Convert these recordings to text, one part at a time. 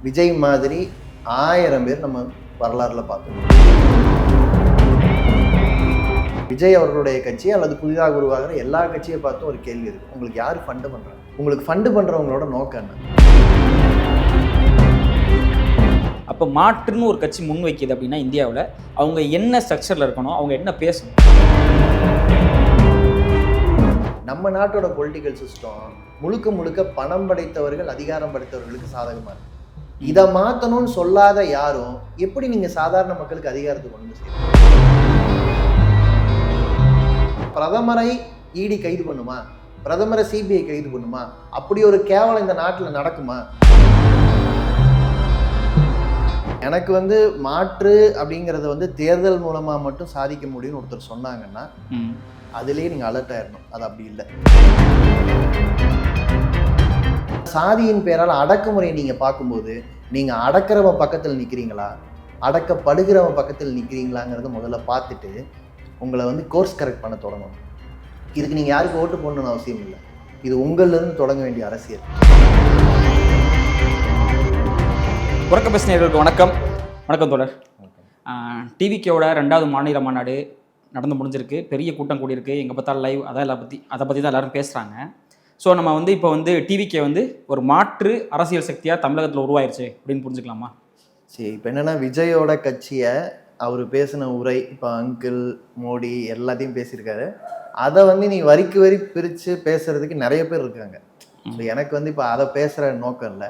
விஜய் மாதிரி 1000 பேர் நம்ம வரலாறுல பார்த்தோம். விஜய் அவர்களுடைய கட்சி அல்லது புதிதாக உருவாகிற எல்லா கட்சியை பார்த்தும் ஒரு கேள்வி இருக்கு. உங்களுக்கு யார் ஃபண்டு பண்றாங்க? உங்களுக்கு ஃபண்டு பண்றவங்களோட நோக்கம் என்ன? அப்போ மாற்றுன்னு ஒரு கட்சி முன் வைக்கிது அப்படின்னா இந்தியாவில் அவங்க என்ன ஸ்ட்ரக்சரில் இருக்கணும், அவங்க என்ன பேசணும்? நம்ம நாட்டோட பொலிட்டிக்கல் சிஸ்டம் முழுக்க முழுக்க பணம் படைத்தவர்கள் அதிகாரம் படைத்தவர்களுக்கு சாதகமாக இருக்கு. இதை மாற்றணும்னு சொல்லாத யாரும் எப்படி நீங்கள் சாதாரண மக்களுக்கு அதிகாரத்தை கொண்டு செய்யணும்? பிரதமரை இடி கைது பண்ணுமா? பிரதமரை சிபிஐ கைது பண்ணுமா? அப்படி ஒரு கேவலம் இந்த நாட்டில் நடக்குமா? எனக்கு மாற்று அப்படிங்கிறத தேர்தல் மூலமாக மட்டும் சாதிக்க முடியும்னு ஒருத்தர் சொன்னாங்கன்னா அதுலேயே நீங்கள் அலர்ட் ஆயிடணும். அது அப்படி இல்லை. சாதியின் பேரால் அடக்குமுறையை நீங்கள் பார்க்கும்போது நீங்கள் அடக்கிறவன் பக்கத்தில் நிற்கிறீங்களா, அடக்கப்படுகிறவன் பக்கத்தில் நிற்கிறீங்களாங்கிறத முதல்ல பார்த்துட்டு உங்களை கோர்ஸ் கரெக்ட் பண்ண தொடங்கணும். இதுக்கு நீங்கள் யாருக்கு ஓட்டு போடணும்னு அவசியம் இல்லை. இது உங்களிலிருந்து தொடங்க வேண்டிய அரசியல். உறக்க பேசினர்களுக்கு வணக்கம். வணக்கம் தோழர். டிவிகேவோட 2வது மாநில மாநாடு நடந்து முடிஞ்சிருக்கு. பெரிய கூட்டம் கூடியிருக்கு. எங்கே பார்த்தாலும் லைவ் அதை பற்றி தான் எல்லோரும் பேசுகிறாங்க. ஸோ நம்ம இப்போ டிவிகே ஒரு மாற்று அரசியல் சக்தியாக தமிழகத்தில் உருவாயிருச்சு அப்படின்னு புரிஞ்சுக்கலாமா? சரி, இப்போ என்னென்னா விஜயோட கட்சியை அவர் பேசின உரை, இப்போ அங்கிள் மோடி எல்லாத்தையும் பேசியிருக்காரு. அதை நீ வரிக்கு வரி பிரித்து பேசுகிறதுக்கு நிறைய பேர் இருக்காங்க. ஸோ எனக்கு இப்போ அதை பேசுகிற நோக்கம் இல்லை.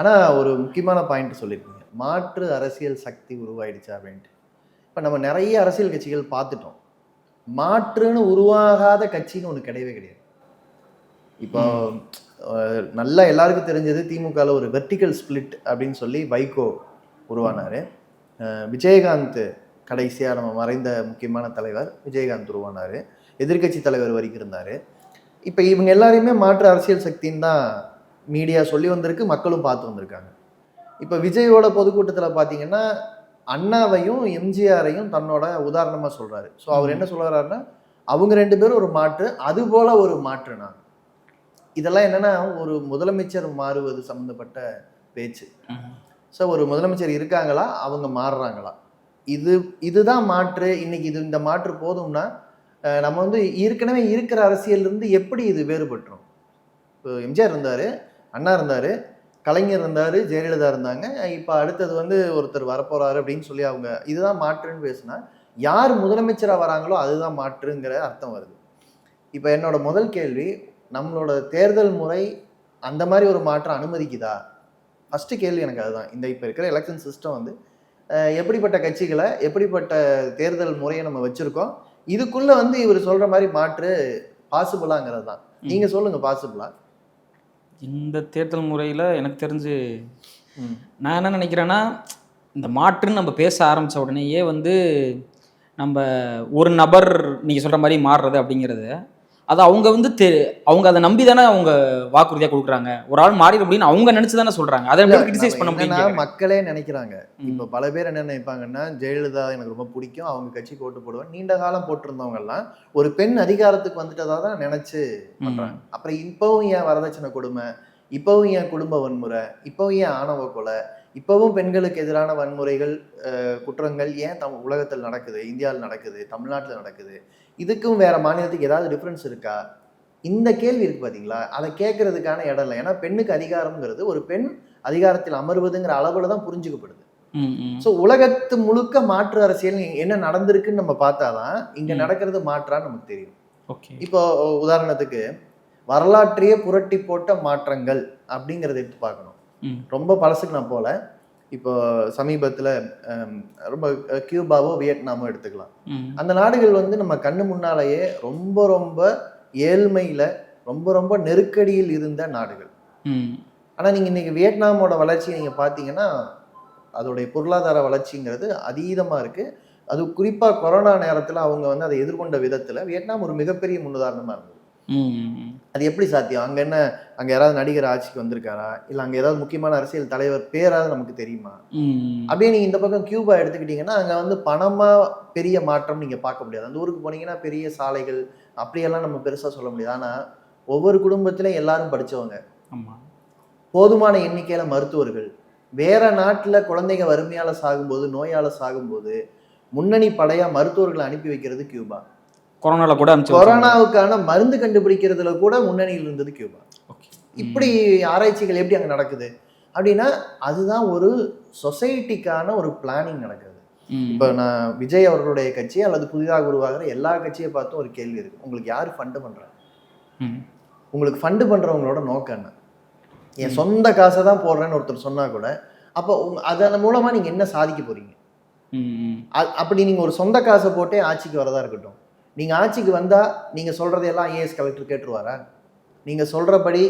ஆனால் ஒரு முக்கியமான பாயிண்ட் சொல்லியிருக்கீங்க, மாற்று அரசியல் சக்தி உருவாயிடுச்சா அப்படின்ட்டு. இப்போ நம்ம நிறைய அரசியல் கட்சிகள் பார்த்துட்டோம். மாற்றுன்னு உருவாகாத கட்சின்னு ஒன்று கிடையவே கிடையாது. இப்போ நல்லா எல்லாருக்கும் தெரிஞ்சது திமுகவில் ஒரு வெர்டிக்கல் ஸ்பிளிட் அப்படின்னு சொல்லி வைகோ உருவானார். விஜயகாந்த் கடைசியாக நம்ம மறைந்த முக்கியமான தலைவர் விஜயகாந்த் உருவானார். எதிர்கட்சி தலைவர் வரைக்கும் இருந்தார். இப்போ இவங்க எல்லாரையுமே மாற்று அரசியல் சக்தின்னு தான் மீடியா சொல்லி வந்திருக்கு, மக்களும் பார்த்து வந்திருக்காங்க. இப்போ விஜயோட பொதுக்கூட்டத்தில் பார்த்தீங்கன்னா அண்ணாவையும் எம்ஜிஆரையும் தன்னோட உதாரணமாக சொல்கிறாரு. ஸோ அவர் என்ன சொல்கிறாருன்னா, அவங்க 2 பேரும் ஒரு மாற்று, அதுபோல் ஒரு மாற்றுனா. இதெல்லாம் என்னென்னா ஒரு முதலமைச்சர் மாறுவது சம்மந்தப்பட்ட பேச்சு. ஸோ ஒரு முதலமைச்சர் இருக்காங்களா, அவங்க மாறுறாங்களா, இதுதான் மாற்று. இன்னைக்கு இந்த மாற்று போதும்னா நம்ம ஏற்கனவே இருக்கிற அரசியலிருந்து எப்படி இது வேறுபட்டுரும்? இப்போ எம்ஜிஆர் இருந்தார், அண்ணா இருந்தார், கலைஞர் இருந்தார், ஜெயலலிதா இருந்தாங்க. இப்போ அடுத்தது ஒருத்தர் வரப்போகிறாரு அப்படின்னு சொல்லி அவங்க இதுதான் மாற்றுன்னு பேசுனா யார் முதலமைச்சராக வராங்களோ அதுதான் மாற்றுங்கிற அர்த்தம் வருது. இப்போ என்னோட முதல் கேள்வி, நம்மளோட தேர்தல் முறை அந்த மாதிரி ஒரு மாற்றம் அனுமதிக்குதா? ஃபஸ்ட்டு கேள்வி எனக்கு அதுதான். இப்போ இருக்கிற எலெக்ஷன் சிஸ்டம் எப்படிப்பட்ட கட்சிகளை எப்படிப்பட்ட தேர்தல் முறையை நம்ம வச்சுருக்கோம், இதுக்குள்ளே இவர் சொல்கிற மாதிரி மாற்று பாசிபிளாங்கிறது தான். நீங்கள் சொல்லுங்கள், பாசிபிளா? இந்த தேர்தல் முறையில் எனக்கு தெரிஞ்சு நான் என்ன நினைக்கிறேன்னா, இந்த மாற்றுன்னு நம்ம பேச ஆரம்பித்த உடனேயே நம்ம ஒரு நபர் நீங்கள் சொல்கிற மாதிரி மாறுறது அப்படிங்கிறது அது அவங்க அவங்க அதை நம்பி தானே அவங்க வாக்குறுதியாக கொடுக்குறாங்க. ஒரு ஆள் மாறிடும் அப்படின்னு அவங்க நினச்சி தானே சொல்கிறாங்க. அதை கிரிட்டிசைஸ் பண்ண முடியும். மக்களே நினைக்கிறாங்க. இப்போ பல பேர் என்ன நினைப்பாங்கன்னா, ஜெயலலிதா எனக்கு ரொம்ப பிடிக்கும், அவங்க கட்சிக்கு ஓட்டு போடுவேன், நீண்ட காலம் போட்டிருந்தவங்க எல்லாம் ஒரு பெண் அதிகாரத்துக்கு வந்துட்டதா தான் நினைச்சு பண்றாங்க. அப்புறம் இப்பவும் ஏன் வரதட்சணை கொடுமை, இப்பவும் ஏன் குடும்ப வன்முறை, இப்பவும் ஏன் ஆணவ கொலை, இப்பவும் பெண்களுக்கு எதிரான வன்முறைகள் குற்றங்கள் ஏன் உலகத்தில் நடக்குது, இந்தியாவில் நடக்குது, தமிழ்நாட்டில் நடக்குது, இதுக்கும் வேற மாநிலத்துக்கு ஏதாவது டிஃப்ரென்ஸ் இருக்கா? இந்த கேள்வி இருக்கு பார்த்தீங்களா? அதை கேட்கறதுக்கான இடம் இல்லை. ஏன்னா பெண்ணுக்கு அதிகாரம்ங்கிறது ஒரு பெண் அதிகாரத்தில் அமர்வதுங்கிற அளவுல தான் புரிஞ்சுக்கப்படுது. ஸோ உலகத்து முழுக்க மாற்று அரசியல் என்ன நடந்திருக்குன்னு நம்ம பார்த்தாதான் இங்க நடக்கிறது மாற்றான்னு நமக்கு தெரியும். இப்போ உதாரணத்துக்கு வரலாற்றையே புரட்டி போட்ட மாற்றங்கள் அப்படிங்கிறத எடுத்து பார்க்கணும். ரொம்ப பழசுக்கு நான் போல, இப்போ சமீபத்தில் ரொம்ப கியூபாவோ வியட்நாமோ எடுத்துக்கலாம். அந்த நாடுகள் நம்ம கண்ணு முன்னாலேயே ரொம்ப ரொம்ப ஏழ்மையில் ரொம்ப ரொம்ப நெருக்கடியில் இருந்த நாடுகள். ஆனால் நீங்கள் இன்னைக்கு வியட்நாமோட வளர்ச்சியை நீங்கள் பார்த்தீங்கன்னா அதோடைய பொருளாதார வளர்ச்சிங்கிறது அதீதமாக இருக்குது. அது குறிப்பாக கொரோனா நேரத்தில் அவங்க அதை எதிர்கொண்ட விதத்தில் வியட்நாம் ஒரு மிகப்பெரிய முன்னுதாரணமாக இருந்தது. அது எப்படி சாத்தியம்? அங்கே யாராவது நடிகர் ஆட்சிக்கு வந்திருக்காரா, இல்லை அங்கே ஏதாவது முக்கியமான அரசியல் தலைவர் பேராவது நமக்கு தெரியுமா? அப்படியே நீங்கள் இந்த பக்கம் கியூபா எடுத்துக்கிட்டீங்கன்னா அங்கே பணமாக பெரிய மாற்றம் நீங்கள் பார்க்க முடியாது. அந்த ஊருக்கு போனீங்கன்னா பெரிய சாலைகள் அப்படியெல்லாம் நம்ம பெருசாக சொல்ல முடியாது. ஆனால் ஒவ்வொரு குடும்பத்திலையும் எல்லாரும் படித்தவங்க, போதுமான எண்ணிக்கையில் மருத்துவர்கள், வேற நாட்டுல குழந்தைங்க வறுமையால சாகும்போது, நோயால சாகும்போது முன்னணி படையா மருத்துவர்களை அனுப்பி வைக்கிறது கியூபா. கொரோனால கூட அனுப்பிச்சு வச்சாங்க. கொரோனாவுக்கான மருந்து கண்டுபிடிக்கிறதுல கூட முன்னணியில் இருந்தது கியூபா. ஓகே. இப்படி ஆராய்ச்சிகள் எப்படி அங்க நடக்குது அப்படின்னா, அதுதான் ஒரு சொசைட்டிக்கான ஒரு பிளானிங் நடக்குது. இப்ப நான் விஜய் அவர்களுடைய கட்சி அல்லது புதிதாக உருவாகிற எல்லா கட்சியை பார்த்தும் ஒரு கேள்வி இருக்கு. உங்களுக்கு யாரு ஃபண்டு பண்றாங்க? உங்களுக்கு ஃபண்டு பண்றவங்களோட நோக்கம் என்ன? என் சொந்த காசை தான் போடுறேன்னு ஒருத்தர் சொன்னா கூட, அப்போ அதன் மூலமா நீங்க என்ன சாதிக்க போறீங்க? அப்படி நீங்க ஒரு சொந்த காசை போட்டே ஆட்சிக்கு வரதா இருக்கட்டும், நீங்க ஆட்சிக்கு வந்தா நீங்க சொல்றதையெல்லாம் ஐஏஎஸ் கலெக்டர் கேட்டுருவாரா? நீங்க சொல்றபடி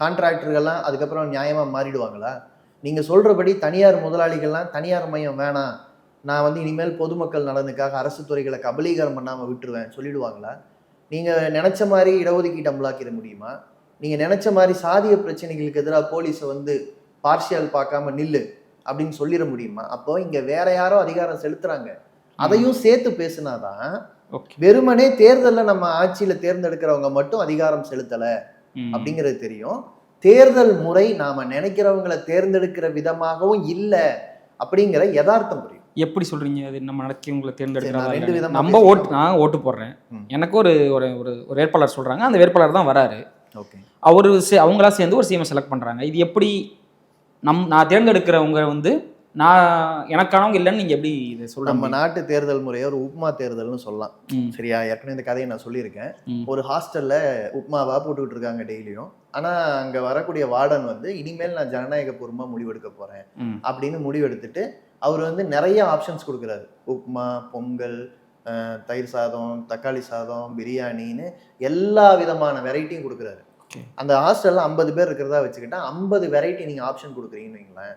கான்ட்ராக்டர்கள்லாம் அதுக்கப்புறம் நியாயமா மாறிடுவாங்களா? நீங்க சொல்றபடி தனியார் முதலாளிகள்லாம் தனியார் மையம் வேணாம், நான் வந்து இனிமேல் பொதுமக்கள் நலனுக்காக அரசு துறைகளை கபலீகரம் பண்ணாம விட்டுருவேன் சொல்லிடுவாங்களா? நீங்க நினைச்ச மாதிரி இடஒதுக்கீட்டு அமலாக்கிட முடியுமா? நீங்க நினைச்ச மாதிரி சாதிய பிரச்சனைகளுக்கு எதிராக போலீஸை வந்து பார்ஷியல் பார்க்காம நில்லு அப்படின்னு சொல்லிட முடியுமா? அப்போ இங்க வேற யாரோ அதிகாரம் செலுத்துறாங்க, அதையும் சேர்த்து பேசினாதான் வெறுமனே தேர்தலில் நம்ம ஆட்சியில தேர்ந்தெடுக்கிறவங்க மட்டும் அதிகாரம் செலுத்தல அப்படிங்கிறது தெரியும். தேர்தல் முறை நாம நினைக்கிறவங்களை தேர்ந்தெடுக்கிற விதமாகவும் இல்லை அப்படிங்கிற யதார்த்தம் புரியும். எப்படி சொல்றீங்க? அது நம்ம நடக்கிறவங்களை ரெண்டு தேர்ந்தெடுக்கிறதா? விதமா நம்ம நான் ஓட்டு போடுறேன், எனக்கு ஒரு ஒரு ஒரு வேட்பாளர் சொல்றாங்க, அந்த வேட்பாளர் தான் வராரு, ஓகே, அவங்களா சேர்ந்து ஒரு சிஎம் செலக்ட் பண்றாங்க. இது எப்படி நான் தேர்ந்தெடுக்கிறவங்க வந்து நான் எனக்கானவங்க இல்லைன்னு நீங்க எப்படி இதை சொல்ற? நம்ம நாட்டு தேர்தல் முறையை ஒரு உப்மா தேர்தல்னு சொல்லலாம். சரியா? ஏற்கனவே இந்த கதையை நான் சொல்லியிருக்கேன். ஒரு ஹாஸ்டல்ல உப்மாவா போட்டுக்கிட்டு இருக்காங்க டெய்லியும். ஆனா அங்க வரக்கூடிய வார்டன் வந்து இனிமேல் நான் ஜனநாயக பூர்வமா முடிவெடுக்க போறேன் அப்படின்னு முடிவெடுத்துட்டு அவர் வந்து நிறைய ஆப்ஷன்ஸ் கொடுக்குறாரு. உப்மா, பொங்கல், தயிர் சாதம், தக்காளி சாதம், பிரியாணின்னு எல்லா விதமான வெரைட்டியும் கொடுக்குறாரு. அந்த ஹாஸ்டல்ல 50 பேர் இருக்கிறதா வச்சுக்கிட்டா 50 வெரைட்டி நீங்க ஆப்ஷன் கொடுக்குறீங்கன்னு வைங்களேன்.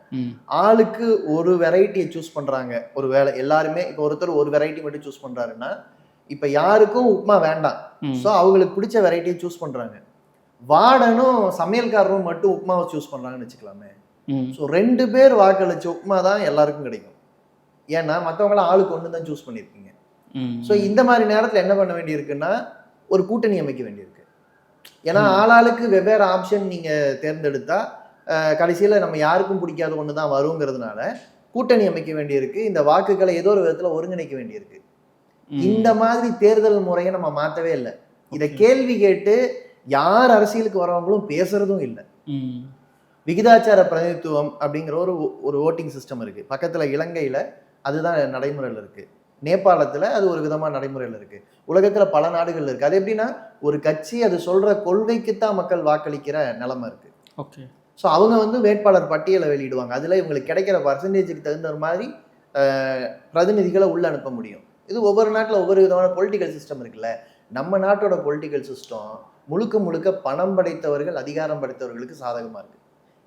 ஆளுக்கு ஒரு வெரைட்டியை சூஸ் பண்றாங்க. ஒரு வேலை எல்லாருமே இப்போ ஒருத்தர் ஒரு வெரைட்டி மட்டும் சூஸ் பண்றாருன்னா, இப்ப யாருக்கும் உப்மா வேண்டாம், ஸோ அவங்களுக்கு பிடிச்ச வெரைட்டியை சூஸ் பண்றாங்க. வார்டனும் சமையல்காரரும் மட்டும் உப்மாவை சூஸ் பண்றாங்கன்னு வச்சுக்கலாமே. ஸோ 2 பேர் வாக்களிச்ச உப்மா தான் எல்லாருக்கும் கிடைக்கும். ஏன்னா மற்றவங்களாம் ஆளுக்கு ஒன்று தான் சூஸ் பண்ணியிருக்கீங்க. ஸோ இந்த மாதிரி நேரத்தில் என்ன பண்ண வேண்டியிருக்குன்னா ஒரு கூட்டணி அமைக்க வேண்டியிருக்கு. ஏன்னா ஆளாளுக்கு வெவ்வேறு ஆப்ஷன் நீங்க தேர்ந்தெடுத்தா கடைசியில நம்ம யாருக்கும் பிடிக்காத ஒன்று தான் வருங்கிறதுனால கூட்டணி அமைக்க வேண்டியிருக்கு. இந்த வாக்குகளை ஏதோ ஒரு விதத்துல ஒருங்கிணைக்க வேண்டியிருக்கு. இந்த மாதிரி தேர்தல் முறையை நம்ம மாற்றவே இல்லை. இதை கேள்வி கேட்டு யார் அரசியலுக்கு வரவங்களும் பேசுறதும் இல்லை. விகிதாச்சார பிரதிநிதித்துவம் அப்படிங்கிற ஒரு ஓட்டிங் சிஸ்டம் இருக்கு. பக்கத்துல இலங்கையில அதுதான் நடைமுறையில் இருக்கு. நேபாளத்துல அது ஒரு விதமா நடைமுறையில் இருக்கு. உலகத்துல பல நாடுகள் இருக்கு. அது எப்படின்னா ஒரு கட்சி அது சொல்ற கொள்கைக்குத்தான் மக்கள் வாக்களிக்கிற நிலைமை இருக்கு. ஓகே. ஸோ அவங்க வந்து வேட்பாளர் பட்டியலை வெளியிடுவாங்க. அதுல இவங்களுக்கு கிடைக்கிற பர்சன்டேஜுக்கு தகுந்த மாதிரி பிரதிநிதிகளை உள்ள அனுப்ப முடியும். இது ஒவ்வொரு நாட்டில் ஒவ்வொரு விதமான பொலிட்டிக்கல் சிஸ்டம் இருக்குல்ல. நம்ம நாட்டோட பொலிட்டிக்கல் சிஸ்டம் முழுக்க முழுக்க பணம் படைத்தவர்கள், அதிகாரம் படைத்தவர்களுக்கு சாதகமா இருக்கு.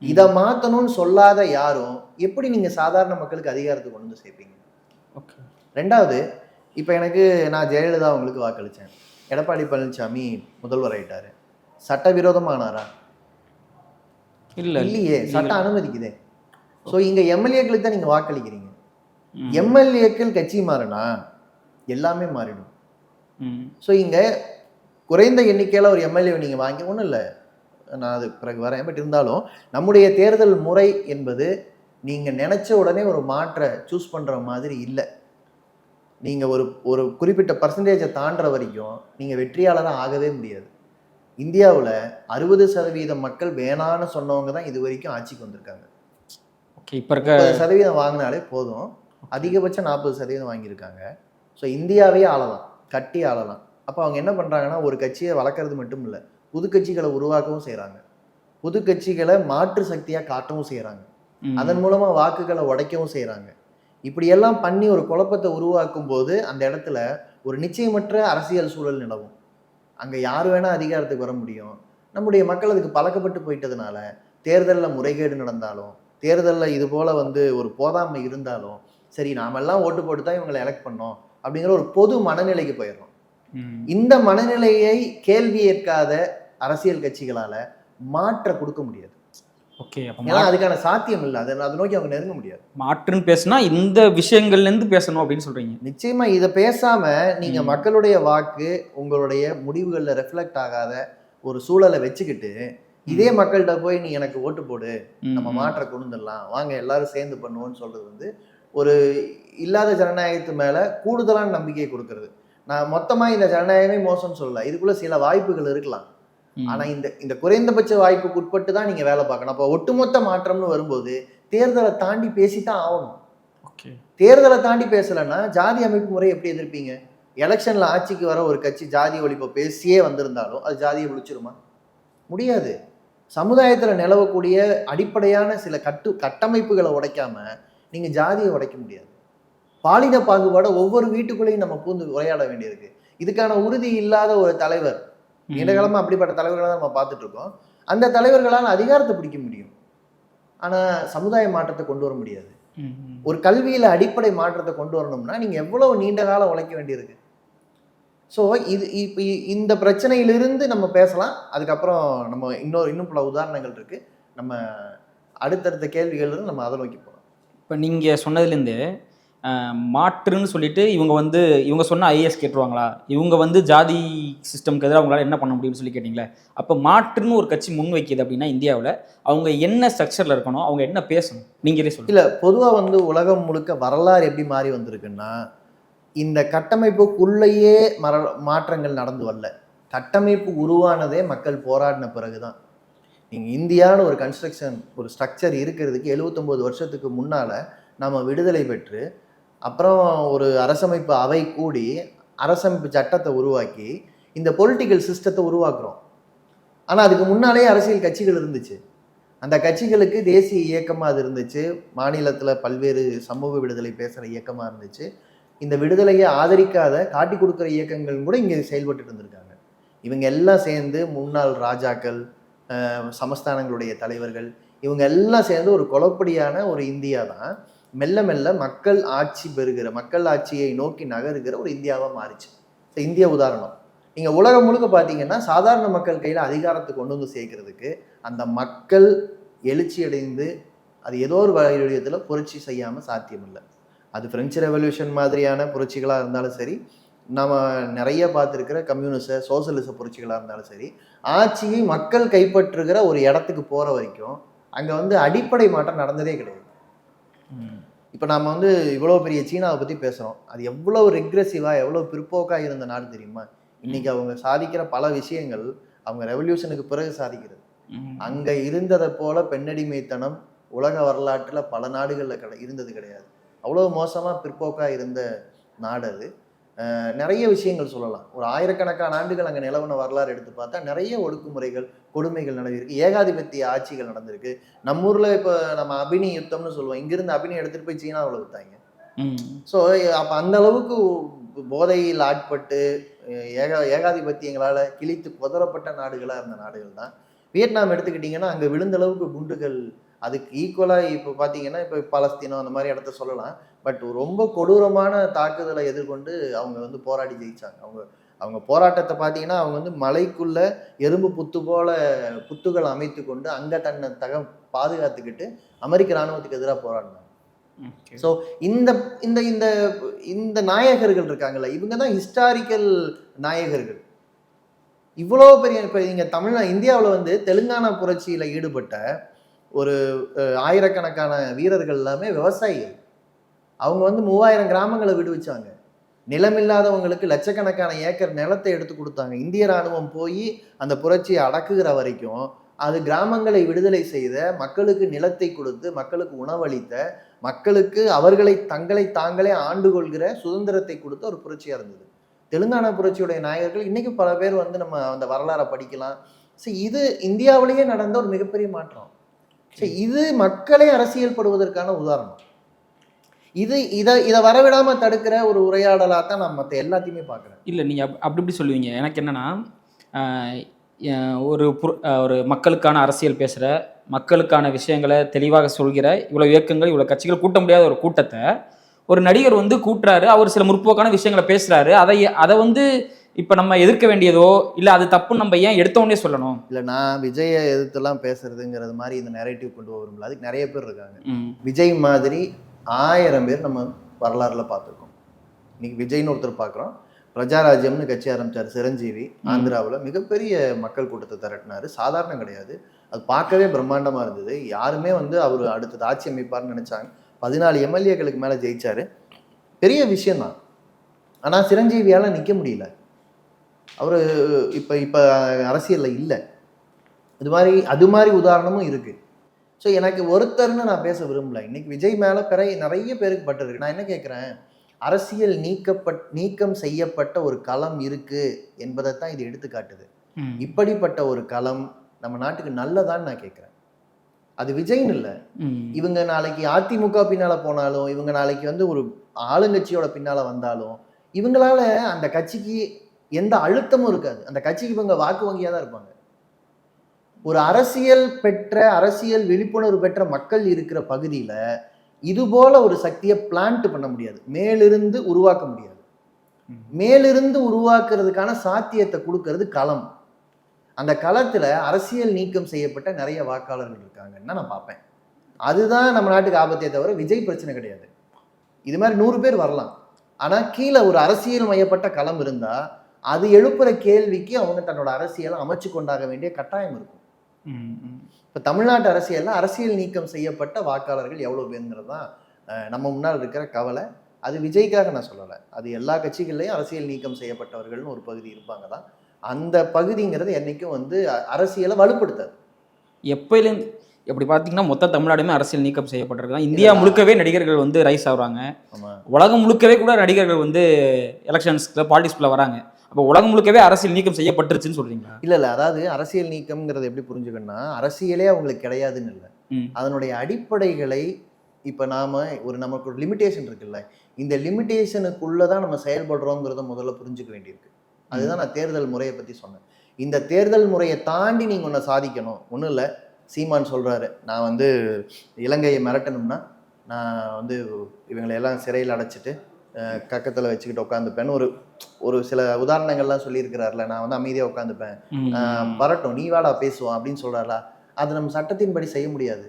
இதை மாற்றணும்னு சொல்லாத யாரும் எப்படி நீங்க சாதாரண மக்களுக்கு அதிகாரத்தை கொண்டு வந்து சேர்ப்பீங்க? ஓகே. ரெண்டாவது, இப்போ எனக்கு நான் ஜெயலலிதா அவங்களுக்கு வாக்களித்தேன். எடப்பாடி பழனிசாமி முதல்வர் ஆயிட்டாரு. சட்டவிரோதமானாரா? இல்லையே, சட்டம் அனுமதிக்குதே. ஸோ இங்க எம்எல்ஏக்களுக்கு தான் நீங்க வாக்களிக்கிறீங்க. எம்எல்ஏக்கள் கட்சி மாறினா எல்லாமே மாறிடும். ஸோ இங்க குறைந்த எண்ணிக்கையில ஒரு எம்எல்ஏ நீங்க வாங்கி ஒன்றும் இல்லை, நான் அது பிறகு வரேன். பட் இருந்தாலும் நம்முடைய தேர்தல் முறை என்பது நீங்க நினைச்ச உடனே ஒரு மாற்றை சூஸ் பண்ற மாதிரி இல்லை. நீங்க ஒரு குறிப்பிட்ட பர்சன்டேஜை தாண்டுற வரைக்கும் நீங்க வெற்றியாளராக ஆகவே முடியாது. இந்தியாவில் 60% மக்கள் வேணான்னு சொன்னவங்க தான் இது வரைக்கும் ஆட்சிக்கு வந்திருக்காங்க. இப்போ 30% வாங்கினாலே போதும், அதிகபட்சம் 40% வாங்கியிருக்காங்க. ஸோ இந்தியாவே ஆளலாம், கட்டி ஆளலாம். அப்போ அவங்க என்ன பண்றாங்கன்னா ஒரு கட்சியை வளர்க்கறது மட்டும் இல்லை, புது கட்சிகளை உருவாக்கவும் செய்கிறாங்க, புது கட்சிகளை மாற்று சக்தியாக காட்டவும் செய்கிறாங்க, அதன் மூலமா வாக்குகளை உடைக்கவும் செய்கிறாங்க. இப்படியெல்லாம் பண்ணி ஒரு குழப்பத்தை உருவாக்கும் போது அந்த இடத்துல ஒரு நிச்சயமற்ற அரசியல் சூழல் நிலவும். அங்கே யார் வேணால் அதிகாரத்துக்கு வர முடியும். நம்முடைய மக்கள் அதுக்கு பழக்கப்பட்டு போயிட்டதுனால தேர்தலில் முறைகேடு நடந்தாலும், தேர்தலில் இது போல் வந்து ஒரு போதாமை இருந்தாலும் சரி நாமெல்லாம் ஓட்டு போட்டு தான் இவங்களை எலெக்ட் பண்ணோம் அப்படிங்கிற ஒரு பொது மனநிலைக்கு போயிடுறோம். இந்த மனநிலையை கேள்வி ஏற்காத அரசியல் கட்சிகளால் மாற்ற கொடுக்க முடியாது. ஓகே. ஏன்னா அதுக்கான சாத்தியம் இல்லை, அதை நோக்கி அவங்க நெருங்க முடியாது. மாற்றுன்னு பேசினா இந்த விஷயங்கள்லேருந்து பேசணும் அப்படின்னு சொல்றீங்க. நிச்சயமா இதை பேசாம நீங்க மக்களுடைய வாக்கு உங்களுடைய முடிவுகளில் ரெஃப்ளெக்ட் ஆகாத ஒரு சூழலை வச்சுக்கிட்டு இதே மக்கள்கிட்ட போய் நீ எனக்கு ஓட்டு போடு, நம்ம மாற்ற கொண்டு வந்துடலாம், வாங்க எல்லாரும் சேர்ந்து பண்ணுவோம்னு சொல்றது வந்து ஒரு இல்லாத ஜனநாயகத்து மேல கூடுதலான நம்பிக்கையை கொடுக்கறது. நான் மொத்தமா இந்த ஜனநாயகமே மோசம்னு சொல்லல, இதுக்குள்ள சில வாய்ப்புகள் இருக்கலாம். ஆனா இந்த குறைந்தபட்ச வாய்ப்புக்கு உட்பட்டு தான் நீங்க வேலை பார்க்கணும். அப்போ ஒட்டுமொத்த மாற்றம்னு வரும்போது தேர்தலை தாண்டி பேசித்தான் ஆகணும். தேர்தலை தாண்டி பேசலைன்னா ஜாதி அமைப்பு முறை எப்படி எதிர்ப்பீங்க? எலெக்ஷன்ல ஆட்சிக்கு வர ஒரு கட்சி ஜாதி ஒழிப்பை பேசியே வந்திருந்தாலும் அது ஜாதியை ஒழிச்சிருமா? முடியாது. சமுதாயத்துல நிலவக்கூடிய அடிப்படையான சில கட்டமைப்புகளை உடைக்காம நீங்க ஜாதியை உடைக்க முடியாது. பாலின பாகுபாட ஒவ்வொரு வீட்டுக்குள்ளேயும் நம்ம பூந்து உரையாட வேண்டியிருக்கு. இதுக்கான உறுதி இல்லாத ஒரு தலைவர், நீண்ட காலமா அப்படிப்பட்ட தலைவர்களை தான் நம்ம பார்த்துட்டு இருக்கோம். அந்த தலைவர்களால் அதிகாரத்தை பிடிக்க முடியும், ஆனா சமுதாய மாற்றத்தை கொண்டு வர முடியாது. ஒரு கல்வியில அடிப்படை மாற்றத்தை கொண்டு வரணும்னா நீங்க எவ்வளவு நீண்ட காலம் உழைக்க வேண்டியிருக்கு. ஸோ இது இப்போ இந்த பிரச்சனையிலிருந்து நம்ம பேசலாம். அதுக்கப்புறம் நம்ம இன்னும் பல உதாரணங்கள் இருக்கு. நம்ம அடுத்தடுத்த கேள்விகள் நம்ம அதை நோக்கி போகலாம். இப்போ நீங்கள் சொன்னதுலேருந்து மாற்றுன்னு சொல்லிட்டு இவங்க சொன்ன ஐஏஎஸ் கேட்டுருவாங்களா, இவங்க ஜாதி சிஸ்டம்க்கு எதிராக அவங்களால என்ன பண்ண முடியும்னு சொல்லி கேட்டிங்களே, அப்போ மாற்றுன்னு ஒரு கட்சி முன் வைக்கிது அப்படின்னா இந்தியாவில் அவங்க என்ன ஸ்ட்ரக்சரில் இருக்கணும், அவங்க என்ன பேசணும், நீங்களே சொல்லுங்கள். இல்லை, பொதுவாக உலகம் முழுக்க வரலாறு எப்படி மாறி வந்திருக்குன்னா, இந்த கட்டமைப்புக்குள்ளேயே மாற்றங்கள் நடந்து வரல. கட்டமைப்பு உருவானதே மக்கள் போராடின பிறகுதான். நீங்கள் இந்தியான்னு ஒரு கன்ஸ்ட்ரக்ஷன், ஒரு ஸ்ட்ரக்சர் இருக்கிறதுக்கு 79 வருஷத்துக்கு முன்னால் நம்ம விடுதலை பெற்று அப்புறம் ஒரு அரசமைப்பு அவை கூடி அரசமைப்பு சட்டத்தை உருவாக்கி இந்த பொலிட்டிக்கல் சிஸ்டத்தை உருவாக்குறோம். ஆனால் அதுக்கு முன்னாலே அரசியல் கட்சிகள் இருந்துச்சு. அந்த கட்சிகளுக்கு தேசிய இயக்கமாக அது இருந்துச்சு, மாநிலத்தில் பல்வேறு சமூக விடுதலை பேசுகிற இயக்கமாக இருந்துச்சு. இந்த விடுதலையை ஆதரிக்காத காட்டி கொடுக்குற இயக்கங்கள் கூட இங்கே செயல்பட்டு இருந்திருக்காங்க. இவங்க எல்லாம் சேர்ந்து முன்னாள் ராஜாக்கள், சமஸ்தானங்களுடைய தலைவர்கள், இவங்க எல்லாம் சேர்ந்து ஒரு குழப்படியான ஒரு இந்தியா தான் மெல்ல மெல்ல மக்கள் ஆட்சி பெறுகிற, மக்கள் ஆட்சியை நோக்கி நகருகிற ஒரு இந்தியாவாக மாறிச்சு. இந்திய உதாரணம் நீங்கள் உலகம் முழுக்க பார்த்தீங்கன்னா சாதாரண மக்கள் கையில் அதிகாரத்தை கொண்டு வந்து சேர்க்கறதுக்கு அந்த மக்கள் எழுச்சி அடைந்து அது ஏதோ ஒரு வழியில் புரட்சி செய்யாமல் சாத்தியம் இல்லை. அது பிரெஞ்சு ரெவல்யூஷன் மாதிரியான புரட்சிகளாக இருந்தாலும் சரி, நம்ம நிறைய பார்த்துருக்கிற கம்யூனிச சோசியலிச புரட்சிகளாக இருந்தாலும் சரி, ஆட்சியை மக்கள் கைப்பற்றுகிற ஒரு இடத்துக்கு போகிற வரைக்கும் அங்கே அடிப்படை மாற்றம் நடந்ததே கிடையாது. இப்போ நம்ம இவ்வளோ பெரிய சீனாவை பற்றி பேசுகிறோம். அது எவ்வளோ ரெக்ரெசிவாக எவ்வளோ பிற்போக்காக இருந்த நாடு தெரியுமா? இன்னைக்கு அவங்க சாதிக்கிற பல விஷயங்கள் அவங்க ரெவல்யூஷனுக்கு பிறகு சாதிக்கிறது. அங்கே இருந்ததை போல பெண்ணடிமைத்தனம் உலக வரலாற்றில் பல நாடுகளில் இருந்தது கிடையாது. அவ்வளோ மோசமாக பிற்போக்காக இருந்த நாடு அது. நிறைய விஷயங்கள் சொல்லலாம். ஒரு ஆயிரக்கணக்கான ஆண்டுகள் அங்கே நிலவன வரலாறு எடுத்து பார்த்தா நிறைய ஒடுக்குமுறைகள், கொடுமைகள் நடந்திருக்கு, ஏகாதிபத்திய ஆட்சிகள் நடந்திருக்கு. நம்ம ஊரில் இப்போ நம்ம அபினி யுத்தம்னு சொல்லுவோம், இங்கிருந்து அபினி எடுத்துகிட்டு போய் சீனாவில் விட்டாங்க. ஸோ அப்போ அந்த அளவுக்கு போதையில் ஆட்பட்டு ஏகாதிபத்தியங்களால் கிழித்து புதறப்பட்ட நாடுகளாக இருந்த நாடுகள் தான். வியட்நாம் எடுத்துக்கிட்டிங்கன்னா அங்கே விழுந்த அளவுக்கு குண்டுகள், அதுக்கு ஈக்குவலாக இப்போ பார்த்தீங்கன்னா இப்போ பாலஸ்தீனம் அந்த மாதிரி இடத்த சொல்லலாம். பட் ரொம்ப கொடூரமான தாக்குதலை எதிர்கொண்டு அவங்க போராடி ஜெயிச்சாங்க. அவங்க போராட்டத்தை பார்த்தீங்கன்னா அவங்க மலைக்குள்ள எறும்பு புத்து போல புத்துகள் அமைத்து கொண்டு அங்கே தன்னை பாதுகாத்துக்கிட்டு அமெரிக்க இராணுவத்துக்கு எதிராக போராடினாங்க. ஸோ இந்த இந்த இந்த இந்த நாயகர்கள் இருக்காங்கல்ல, இவங்க தான் ஹிஸ்டாரிக்கல் நாயகர்கள். இவ்வளோ பெரிய இப்போ நீங்கள் இந்தியாவில் தெலுங்கானா புரட்சியில் ஈடுபட்ட ஒரு ஆயிரக்கணக்கான வீரர்கள் எல்லாமே விவசாயிகள். அவங்க 3000 கிராமங்களை விடுவிச்சாங்க. நிலமில்லாதவங்களுக்கு லட்சக்கணக்கான ஏக்கர் நிலத்தை எடுத்து கொடுத்தாங்க. இந்திய இராணுவம் போய் அந்த புரட்சியை அடக்குகிற வரைக்கும் அது கிராமங்களை விடுதலை செய்த, மக்களுக்கு நிலத்தை கொடுத்து, மக்களுக்கு உணவளித்த, மக்களுக்கு தங்களை தாங்களே ஆண்டு கொள்கிற சுதந்திரத்தை கொடுத்த ஒரு புரட்சியாக இருந்தது. தெலுங்கானா புரட்சியுடைய நாயகர்கள் இன்னைக்கு பல பேர் நம்ம அந்த வரலாறை படிக்கலாம். ஸோ இது இந்தியாவிலேயே நடந்த ஒரு மிகப்பெரிய மாற்றம். இது மக்களே அரசியல் படுவதற்கான உதாரணம். இதை வரவிடாம தடுக்கிற ஒரு உரையாடலாக தான் நான் மற்ற எல்லாத்தையுமே பார்க்குறேன். இல்லை, நீங்கள் அப்படி சொல்லுவீங்க. எனக்கு என்னன்னா, ஒரு மக்களுக்கான அரசியல் பேசுகிற, மக்களுக்கான விஷயங்களை தெளிவாக சொல்கிற இவ்வளோ இயக்கங்கள், இவ்வளோ கட்சிகள் கூட்ட முடியாத ஒரு கூட்டத்தை ஒரு நடிகர் கூட்டுறாரு. அவர் சில முற்போக்கான விஷயங்களை பேசுகிறாரு. அதை இப்போ நம்ம எதிர்க்க வேண்டியதோ இல்லை அது தப்புன்னு நம்ம ஏன் எடுத்தோடனே சொல்லணும்? இல்லை, நான் விஜயை எதிர்த்துலாம் பேசுறதுங்கிறது மாதிரி இந்த நெரேட்டிவ் கொண்டு வரும்ல, அதுக்கு நிறைய பேர் இருக்காங்க. விஜய் மாதிரி 1000 பேர் நம்ம வரலாறுல பார்த்துருக்கோம். இன்னைக்கு விஜய்னு ஒருத்தர் பார்க்குறோம், பிரஜாராஜ்யம்னு கட்சி ஆரம்பிச்சார் சிரஞ்சீவி. ஆந்திராவில் மிகப்பெரிய மக்கள் கூட்டத்தை திரட்டினாரு. சாதாரணம் கிடையாது. அது பார்க்கவே பிரம்மாண்டமா இருந்தது. யாருமே வந்து அவர் அடுத்தது ஆட்சி அமைப்பார்னு நினைச்சாங்க. 14 எம்எல்ஏக்களுக்கு மேல ஜெயிச்சாரு. பெரிய விஷயம்தான். ஆனா சிரஞ்சீவியால நிக்க முடியல. அவரு இப்ப இப்ப அரசியல்ல இல்லை. அது மாதிரி உதாரணமும் இருக்கு. ஸோ எனக்கு ஒருத்தர்னு நான் பேச விரும்பல. இன்னைக்கு விஜய் மேல நிறைய பேருக்கு பட்டிருக்கு. நான் என்ன கேட்கிறேன், அரசியல் நீக்கம் செய்யப்பட்ட ஒரு களம் இருக்கு என்பதைத்தான் இது எடுத்து காட்டுது. இப்படிப்பட்ட ஒரு களம் நம்ம நாட்டுக்கு நல்லதான்னு நான் கேட்கிறேன். அது விஜய்னு இல்லை. இவங்க நாளைக்கு அதிமுக பின்னால போனாலும், இவங்க நாளைக்கு வந்து ஒரு ஆளுங்கட்சியோட பின்னால வந்தாலும், இவங்களால அந்த கட்சிக்கு எந்த அழுத்தமும் இருக்காது. அந்த கட்சிக்கு இவங்க வாக்கு வங்கியா தான் இருப்பாங்க. ஒரு அரசியல் விழிப்புணர்வு பெற்ற மக்கள் இருக்கிற பகுதியில இது போல ஒரு சக்தியை பிளான்ட் பண்ண முடியாது. மேலிருந்து உருவாக்க முடியாது. மேலிருந்து உருவாக்குறதுக்கான சாத்தியத்தை கொடுக்கறது களம். அந்த களத்துல அரசியல் நீக்கம் செய்யப்பட்ட நிறைய வாக்காளர்கள் இருக்காங்கன்னா நான் பார்ப்பேன். அதுதான் நம்ம நாட்டுக்கு ஆபத்தே தவிர விஜய் பிரச்சனை கிடையாது. இது மாதிரி 100 பேர் வரலாம். ஆனா கீழே ஒரு அரசியல் மையப்பட்ட களம் இருந்தா அது எழுப்புற கேள்விக்கு அவங்க தன்னோட அரசியலை அமைச்சு கொண்டாக வேண்டிய கட்டாயம் இருக்கும். இப்ப தமிழ்நாட்டு அரசியல் நீக்கம் செய்யப்பட்ட வாக்காளர்கள் எவ்வளவு பேருங்கிறது தான் நம்ம முன்னால் இருக்கிற கவலை. அது விஜய்க்காக நான் சொல்லலை. அது எல்லா கட்சிகள்லையும் அரசியல் நீக்கம் செய்யப்பட்டவர்கள்னு ஒரு பகுதி இருப்பாங்க தான். அந்த பகுதிங்கிறது என்னைக்கும் வந்து அரசியலை வலுப்படுத்தாது. எப்பயிலேருந்து எப்படி பார்த்தீங்கன்னா மொத்த தமிழ்நாடுமே அரசியல் நீக்கம் செய்யப்பட்டிருக்கு. இந்தியா முழுக்கவே நடிகர்கள் வந்து ரைஸ் ஆகுறாங்க. உலகம் முழுக்கவே கூட நடிகர்கள் வந்து எலெக்ஷன்ஸ்ல பாலிடிக்ஸ்ல வராங்க. அப்போ உலகம் முழுக்கவே அரசியல் நீக்கம் செய்யப்பட்டுருச்சுன்னு சொல்றீங்களா? இல்ல அதாவது அரசியல் நீக்கம்ங்கிறது எப்படி புரிஞ்சுக்கணும்னா, அரசியலே அவங்களுக்கு கிடையாதுன்னு இல்லை. அதனுடைய அடிப்படைகளை இப்ப நமக்கு ஒரு லிமிடேஷன் இருக்குல்ல, இந்த லிமிடேஷனுக்குள்ளதான் நம்ம செயல்படுறோங்கிறத முதல்ல புரிஞ்சுக்க வேண்டியிருக்கு. அதுதான் நான் தேர்தல் முறையை பத்தி சொன்னேன். இந்த தேர்தல் முறையை தாண்டி நீங்க ஒன்றை சாதிக்கணும். ஒன்றும் இல்லை, சீமான் சொல்றாரு, நான் வந்து இலங்கையை மிரட்டணும்னா நான் வந்து இவங்களை எல்லாம் சிறையில் அடைச்சிட்டு கக்கத்தில் வச்சுக்கிட்டு உட்காந்துப்பேன்னு ஒரு சில உதாரணங்கள்லாம் சொல்லியிருக்கிறாருல. நான் வந்து அமைதியாக உட்காந்துப்பேன், வரட்டும் நீ வாடா பேசுவோம் அப்படின்னு சொல்றாரா. அது நம்ம சட்டத்தின்படி செய்ய முடியாது.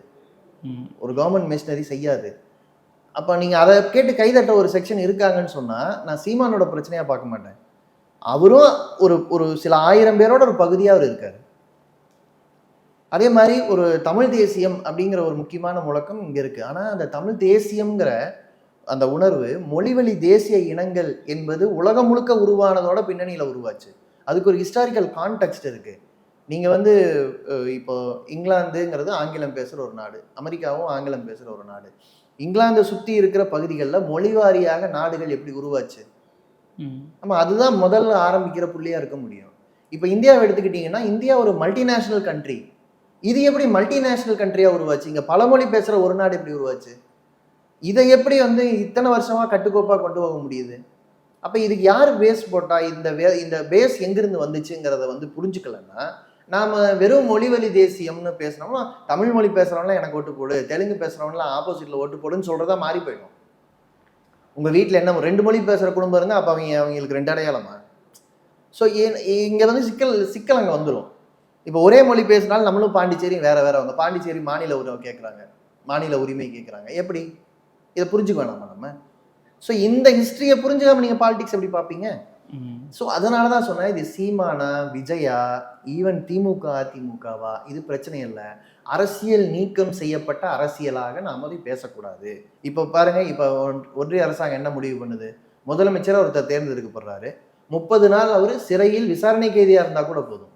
ஒரு கவர்மெண்ட் மிஷினரி செய்யாது. அப்போ நீங்கள் அதை கேட்டு கைதட்ட ஒரு செக்ஷன் இருக்காங்கன்னு சொன்னால் நான் சீமானோட பிரச்சனையாக பார்க்க மாட்டேன். அவரும் ஒரு சில 1000 பேரோட ஒரு பகுதியாக அவர் இருக்காரு. அதே மாதிரி ஒரு தமிழ் தேசியம் அப்படிங்கிற ஒரு முக்கியமான முழக்கம் இங்கே இருக்குது. ஆனால் அந்த தமிழ் தேசியம்ங்கிற அந்த உணர்வு மொழிவழி தேசிய இனங்கள் என்பது உலகம் முழுக்க உருவானதோட பின்னணியில் உருவாச்சு. அதுக்கு ஒரு ஹிஸ்டாரிக்கல் கான்டெக்ஸ்ட் இருக்குது. நீங்கள் வந்து இப்போ இங்கிலாந்துங்கிறது ஆங்கிலம் பேசுகிற ஒரு நாடு, அமெரிக்காவும் ஆங்கிலம் பேசுகிற ஒரு நாடு. இங்கிலாந்தை சுற்றி இருக்கிற பகுதிகளில் மொழிவாரியாக நாடுகள் எப்படி உருவாச்சு? நம்ம அதுதான் முதல்ல ஆரம்பிக்கிற புள்ளியாக இருக்க முடியும். இப்போ இந்தியாவை எடுத்துக்கிட்டிங்கன்னா, இந்தியா ஒரு மல்டிநேஷ்னல் கண்ட்ரி. இது எப்படி மல்டிநேஷ்னல் கண்ட்ரியாக உருவாச்சு? இங்கே பல மொழி பேசுகிற ஒரு நாடு எப்படி உருவாச்சு? இதை எப்படி வந்து இத்தனை வருஷமாக கட்டுக்கோப்பாக கொண்டு போக முடியுது? அப்போ இதுக்கு யார் பேஸ் போட்டா? இந்த பேஸ் எங்கிருந்து வந்துச்சுங்கிறத வந்து புரிஞ்சுக்கலன்னா, நாம் வெறும் மொழிவழி தேசியம்னு பேசுனோம்னா, தமிழ் மொழி பேசுகிறவங்களாம் எனக்கு ஓட்டு போடு, தெலுங்கு பேசுகிறவங்களாம் ஆப்போசிட்டில் ஓட்டு போடுன்னு சொல்கிறதா மாறி போயிடும். உங்கள் வீட்டில் என்ன 2 மொழி பேசுகிற குடும்பம் இருந்தால் அப்போ அவங்களுக்கு 2 அடையாளமா? ஸோ இங்கே வந்து சிக்கல் அங்கே வந்துடும். இப்போ ஒரே மொழி பேசினாலும் நம்மளும் பாண்டிச்சேரி வேறவங்க பாண்டிச்சேரி மாநில உரிமை கேட்குறாங்க. எப்படி இதை புரிஞ்சுக்க வேணாமா நம்ம? ஸோ இந்த ஹிஸ்ட்ரியை புரிஞ்சுக்காம நீங்கள் பாலிடிக்ஸ் எப்படி பார்ப்பீங்க? ஸோ அதனால தான் சொன்னேன், இது சீமானா, விஜயா, ஈவன் திமுக அதிமுகவா, இது பிரச்சனை இல்லை. அரசியல் நீக்கம் செய்யப்பட்ட அரசியலாக நாம் அதை பேசக்கூடாது. இப்போ பாருங்க, இப்போ ஒன்றிய அரசாங்கம் என்ன முடிவு பண்ணுது? முதலமைச்சரை ஒருத்தர் தேர்ந்தெடுக்கப்படுறாரு. 30 நாள் அவர் சிறையில் விசாரணை கைதியாக இருந்தால் கூட போதும்.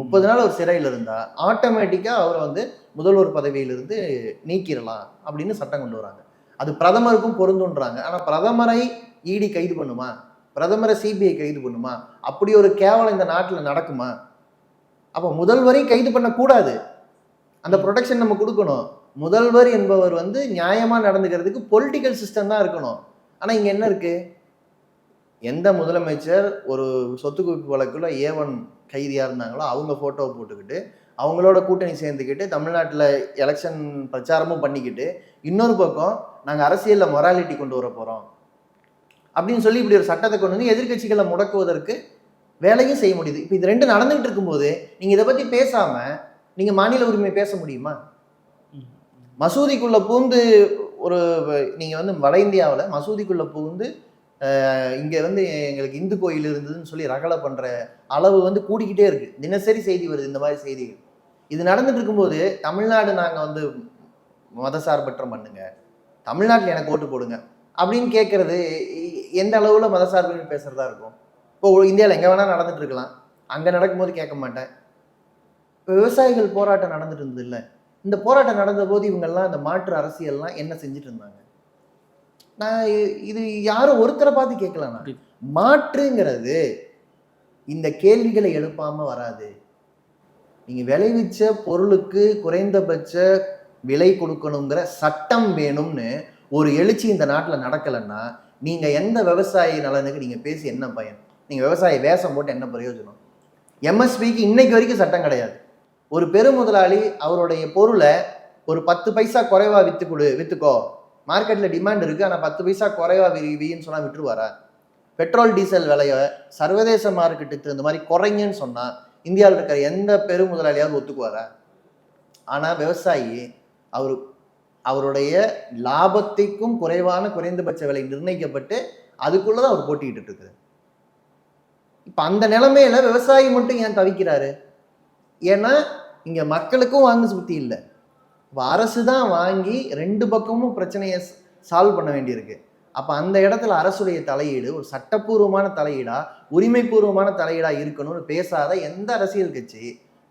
30 நாள் அவர் சிறையில் இருந்தால் ஆட்டோமேட்டிக்காக அவரை வந்து முதல்வர் பதவியிலிருந்து நீக்கிடலாம் அப்படின்னு சட்டம் கொண்டு வராங்க. அது பிரதமருக்கும் பொருந்துன்றாங்க. ஆனால் பிரதமரை இடி கைது பண்ணுமா? பிரதமரை சிபிஐ கைது பண்ணுமா? அப்படி ஒரு கேவலம் இந்த நாட்டில் நடக்குமா? அப்போ முதல்வரை கைது பண்ணக்கூடாது. அந்த ப்ரொடெக்ஷன் நம்ம கொடுக்கணும். முதல்வர் என்பவர் வந்து நியாயமாக நடந்துக்கிறதுக்கு பொலிட்டிக்கல் சிஸ்டம் தான் இருக்கணும். ஆனால் இங்கே என்ன இருக்கு? எந்த முதலமைச்சர் ஒரு சொத்து குவிப்பு வழக்குள்ள A1 கைதியாக இருந்தாங்களோ அவங்க ஃபோட்டோவை போட்டுக்கிட்டு அவங்களோட கூட்டணி சேர்ந்துக்கிட்டு தமிழ்நாட்டில் எலெக்ஷன் பிரச்சாரமும் பண்ணிக்கிட்டு, இன்னொரு பக்கம் நாங்கள் அரசியலில் மொராலிட்டி கொண்டு வர போகிறோம் அப்படின்னு சொல்லி இப்படி ஒரு சட்டத்தை கொண்டு வந்து எதிர்கட்சிகளை முடக்குவதற்கு வேலையும் செய்ய முடியுது. இப்போ இது 2 நடந்துகிட்டு இருக்கும்போது நீங்கள் இதை பற்றி பேசாமல் நீங்கள் மாநில உரிமை பேச முடியுமா? மசூதிக்குள்ளே பூந்து நீங்கள் வந்து வட இந்தியாவில் மசூதிக்குள்ளே புகுந்து இங்கே வந்து எங்களுக்கு இந்து கோயில் இருந்ததுன்னு சொல்லி ரகலை பண்ணுற அளவு வந்து கூடிக்கிட்டே இருக்கு. தினசரி செய்தி வருது இந்த மாதிரி செய்திகள். இது நடந்துட்டு இருக்கும்போது தமிழ்நாடு நாங்கள் வந்து மதசார்பற்ற மண்ணுங்க, தமிழ்நாட்டில் எனக்கு ஓட்டு போடுங்க அப்படின்னு கேட்கறது எந்த அளவில் மதசார்புன்னு பேசுறதா இருக்கும்? இப்போ இந்தியாவில் எங்கே வேணால் நடந்துட்டு இருக்கலாம், அங்கே நடக்கும்போது கேட்க மாட்டேன். இப்போ விவசாயிகள் போராட்டம் நடந்துட்டு இருந்தது இல்லை, இந்த போராட்டம் நடந்த போது இவங்கெல்லாம் இந்த மாற்று அரசியல்லாம் என்ன செஞ்சுட்டு இருந்தாங்க? நான் இது யாரும் ஒருத்தரை பார்த்து கேட்கலாம். மாற்றுங்கிறது இந்த கேள்விகளை எழுப்பாம வராது. நீங்க விளைவிச்ச பொருளுக்கு குறைந்தபட்ச விலை கொடுக்கணுங்கிற சட்டம் வேணும்னு ஒரு எழுச்சி இந்த நாட்டில் நடக்கலைன்னா நீங்க எந்த விவசாய நலனுக்கு நீங்க பேசி என்ன பயன்? நீங்க விவசாய வேஷம் போட்டு என்ன பிரயோஜனம்? எம்எஸ்பிக்கு இன்னைக்கு வரைக்கும் சட்டம் கிடையாது. ஒரு பெருமுதலாளி அவருடைய பொருளை ஒரு 10 பைசா குறைவா வித்துக்கோ, மார்க்கெட்ல டிமாண்ட் இருக்கு, ஆனா 10 பைசா குறைவா வின்னு சொன்னா விட்டுருவாரா? பெட்ரோல் டீசல் விலையை சர்வதேச மார்க்கெட்டுக்கு இந்த மாதிரி குறைங்கன்னு சொன்னா இந்தியாவில் இருக்கிற எந்த பெருமுதலாளியாவது ஒத்துக்குவாரா? ஆனா விவசாயி அவருடைய லாபத்திற்கும் குறைவான குறைந்தபட்ச விலை நிர்ணயிக்கப்பட்டு அதுக்குள்ளதான் அவர் போட்டிக்கிட்டு இருக்கு. இப்ப அந்த நிலைமையில விவசாயி மட்டும் ஏன் தவிக்கிறாரு? ஏன்னா இங்க மக்களுக்கும் வாங்க சுத்தி இல்லை. அரசு தான் வாங்கி 2 பக்கமும் பிரச்சனையை சால்வ் பண்ண வேண்டியிருக்கு. அப்ப அந்த இடத்துல அரசுடைய தலையீடு ஒரு சட்டப்பூர்வமான தலையீடா, உரிமைப்பூர்வமான தலையீடா இருக்கணும்னு பேசாத எந்த அரசியல் கட்சி